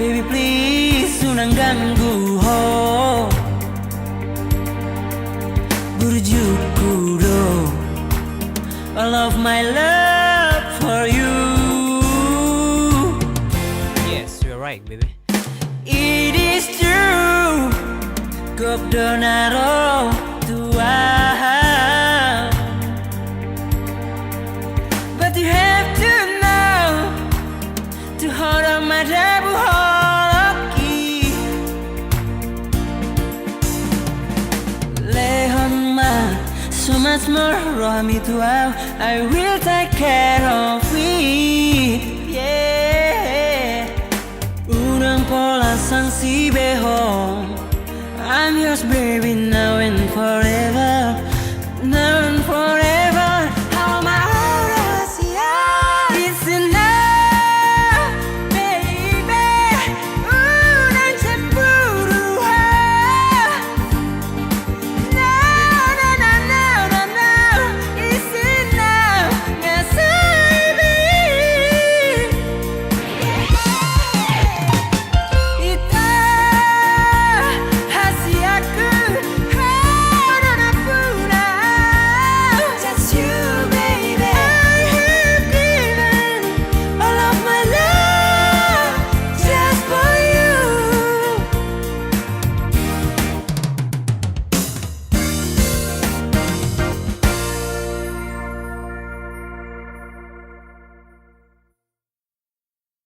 Baby please, unang ganggu ho. Burjuku do, all of my love for you. Yes, you're right, baby. It is true, kop donaro tua. But you have to know, to hold on my table horoki. Lehon ma, so much more rohami tuau. I will take care of it, yeah. Unang pola sang si beho, I'm yours baby now and forever.